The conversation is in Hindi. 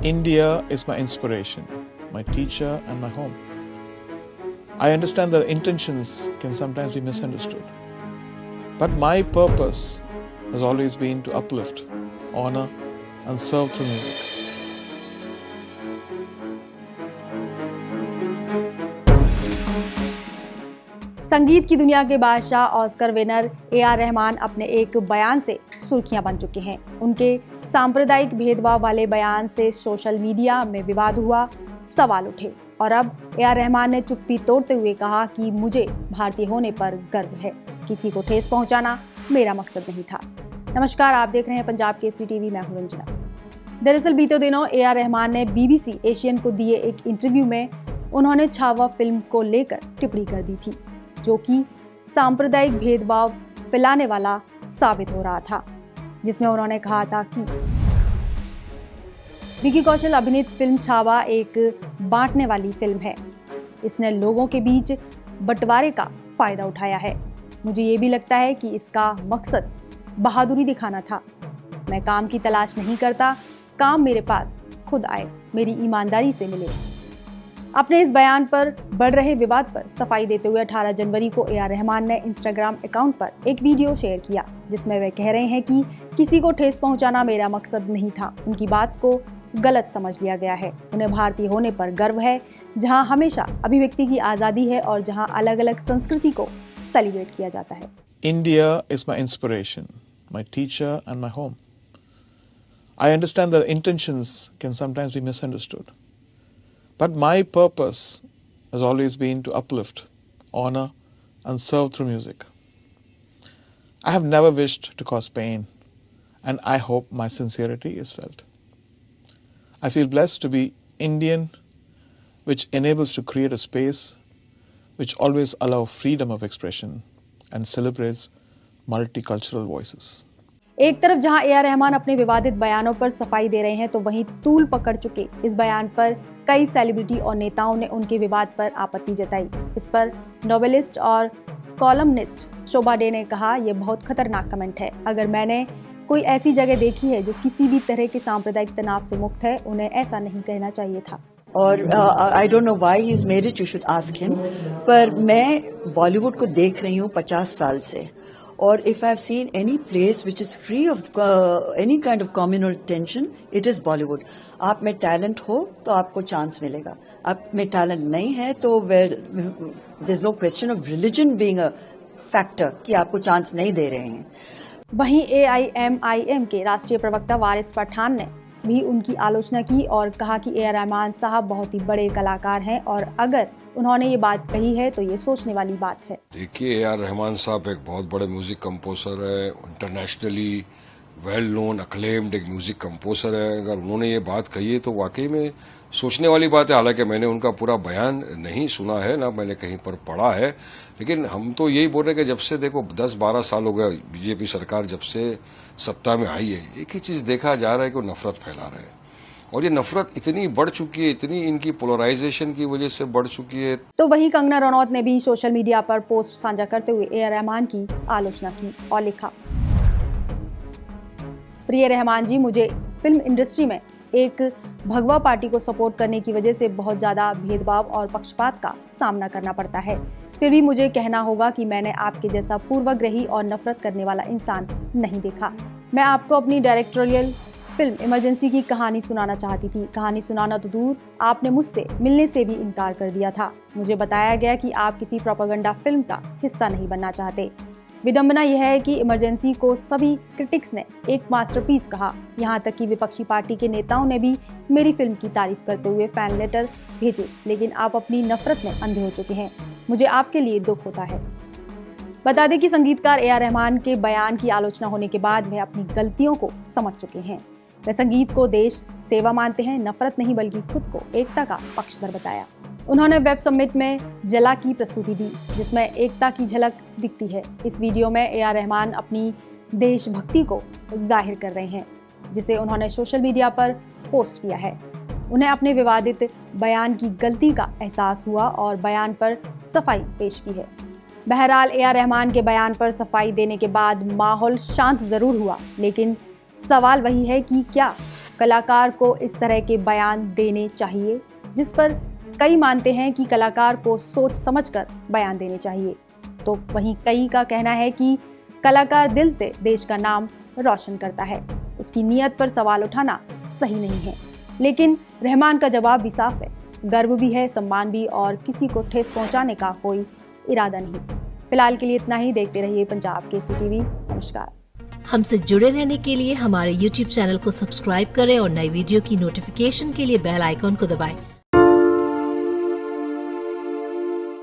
India is my inspiration, my teacher and my home. I understand that intentions can sometimes be misunderstood. But my purpose has always been to uplift, honor and serve through music. संगीत की दुनिया के बादशाह ऑस्कर विनर ए.आर. रहमान अपने एक बयान से सुर्खियां बन चुके हैं। उनके सांप्रदायिक भेदभाव वाले बयान से सोशल मीडिया में विवाद हुआ, सवाल उठे और अब ए.आर. रहमान ने चुप्पी तोड़ते हुए कहा कि मुझे भारतीय होने पर गर्व है, किसी को ठेस पहुंचाना मेरा मकसद नहीं था। नमस्कार, आप देख रहे हैं पंजाब केसरी टीवी, मैं हूं रंजना। दरअसल बीते दिनों ए.आर. रहमान ने BBC एशियन को दिए एक इंटरव्यू में उन्होंने छावा फिल्म को लेकर टिप्पणी कर दी थी, जो कि सांप्रदायिक भेदभाव फैलाने वाला साबित हो रहा था, जिसमें उन्होंने कहा था कि विकी कौशल अभिनीत फिल्म छावा एक बांटने वाली फिल्म है। इसने लोगों के बीच बंटवारे का फायदा उठाया है। मुझे ये भी लगता है कि इसका मकसद बहादुरी दिखाना था। मैं काम की तलाश नहीं करता, काम मेरे पास खुद आए, मेरी ईमानदारी से मिले। अपने इस बयान पर बढ़ रहे विवाद पर सफाई देते हुए 18 जनवरी को ए.आर. रहमान ने इंस्टाग्राम अकाउंट पर एक वीडियो शेयर किया, जिसमें वे कह रहे हैं कि किसी को ठेस पहुंचाना मेरा मकसद नहीं था। उनकी बात को गलत समझ लिया गया है। उन्हें भारतीय होने पर गर्व है, जहां हमेशा अभिव्यक्ति की आज़ादी है और जहां अलग अलग संस्कृति को सेलिब्रेट किया जाता है। India is my inspiration, my teacher and my home. I understand that intentions can sometimes be misunderstood. But my purpose has always been to uplift, honor and serve through music. I have never wished to cause pain, and I hope my sincerity is felt. I feel blessed to be Indian, which enables to create a space which always allows freedom of expression and celebrates multicultural voices. एक तरफ जहां ए.आर. रहमान अपने विवादित बयानों पर सफाई दे रहे हैं, तो वहीं तूल पकड़ चुके इस बयान पर कई सेलिब्रिटी और नेताओं ने उनके विवाद पर आपत्ति जताई। इस पर नोवेलिस्ट और कॉलमनिस्ट शोभा डे ने कहा, यह बहुत खतरनाक कमेंट है। अगर मैंने कोई ऐसी जगह देखी है जो किसी भी तरह के सांप्रदायिक तनाव से मुक्त है, उन्हें ऐसा नहीं कहना चाहिए था। और I don't know why he is married, you should ask him. पर मैं बॉलीवुड को देख रही हूँ 50 साल से, और if I have seen any place which is free of any kind of communal tension, it is Bollywood. आप में टैलेंट हो तो आपको चांस मिलेगा, आप में टैलेंट नहीं है तो there is no question of religion being a factor कि आपको चांस नहीं दे रहे हैं। वहीं AIMIM के राष्ट्रीय प्रवक्ता वारिस पठान ने भी उनकी आलोचना की और कहा कि ए.आर. रहमान साहब बहुत ही बड़े कलाकार हैं और अगर उन्होंने ये बात कही है तो ये सोचने वाली बात है। देखिए, ए.आर. रहमान साहब एक बहुत बड़े म्यूजिक कंपोजर है, इंटरनेशनली वेल नोन अक्लेम्ड एक म्यूजिक कंपोजर है। अगर उन्होंने ये बात कही है तो वाकई में सोचने वाली बात है। हालांकि मैंने उनका पूरा बयान नहीं सुना है, ना मैंने कहीं पर पढ़ा है, लेकिन हम तो यही बोल रहे हैं कि जब से देखो 10-12 साल हो गए बीजेपी सरकार जब से सत्ता में आई है, एक ही चीज देखा जा रहा है कि वो नफरत फैला रहे हैं और ये नफरत इतनी बढ़ चुकी है, इतनी इनकी पोलराइजेशन की वजह से बढ़ चुकी है। तो वहीं कंगना रनौत ने भी सोशल मीडिया पर पोस्ट साझा करते हुए ए.आर. रहमान की आलोचना की और लिखा, प्रिय रहमान जी, मुझे फिल्म इंडस्ट्री में एक भगवा पार्टी को सपोर्ट करने की वजह से बहुत ज़्यादा भेदभाव और पक्षपात का सामना करना पड़ता है। फिर भी मुझे कहना होगा कि मैंने आपके जैसा पूर्वाग्रही और नफरत करने वाला इंसान नहीं देखा। मैं आपको अपनी डायरेक्टोरियल फिल्म इमरजेंसी की कहानी सुनाना चाहती थी। कहानी सुनाना तो दूर, आपने मुझसे मिलने से भी इनकार कर दिया था। मुझे बताया गया कि आप किसी प्रोपेगेंडा फिल्म का हिस्सा नहीं बनना चाहते। विडंबना यह है कि इमरजेंसी को सभी क्रिटिक्स ने एक मास्टरपीस कहा। यहाँ तक कि विपक्षी पार्टी के नेताओं ने भी मेरी फिल्म की तारीफ करते हुए फैन लेटर भेजे, लेकिन आप अपनी नफरत में अंधे हो चुके हैं। मुझे आपके लिए दुख होता है। बता दें कि संगीतकार ए.आर. रहमान के बयान की आलोचना होने के बाद वह अपनी गलतियों को समझ चुके हैं। वे संगीत को देश सेवा मानते हैं, नफरत नहीं बल्कि खुद को एकता का पक्षधर बताया। उन्होंने वेब समिट में जला की प्रस्तुति दी, जिसमें एकता की झलक दिखती है। इस वीडियो में ए.आर. रहमान अपनी देशभक्ति को जाहिर कर रहे हैं, जिसे उन्होंने सोशल मीडिया पर पोस्ट किया है। उन्हें अपने विवादित बयान की गलती का एहसास हुआ और बयान पर सफाई पेश की है। बहरहाल ए.आर. रहमान के बयान पर सफाई देने के बाद माहौल शांत जरूर हुआ, लेकिन सवाल वही है कि क्या कलाकार को इस तरह के बयान देने चाहिए, जिस पर कई मानते हैं कि कलाकार को सोच समझकर बयान देने चाहिए। तो वहीं कई का कहना है कि कलाकार दिल से देश का नाम रोशन करता है, उसकी नीयत पर सवाल उठाना सही नहीं है। लेकिन रहमान का जवाब भी साफ है, गर्व भी है, सम्मान भी, और किसी को ठेस पहुंचाने का कोई इरादा नहीं। फिलहाल के लिए इतना ही। देखते रहिए पंजाब केसरी टीवी। नमस्कार। हमसे जुड़े रहने के लिए हमारे YouTube चैनल को सब्सक्राइब करें और नई वीडियो की नोटिफिकेशन के लिए बेल आइकॉन को दबाएं।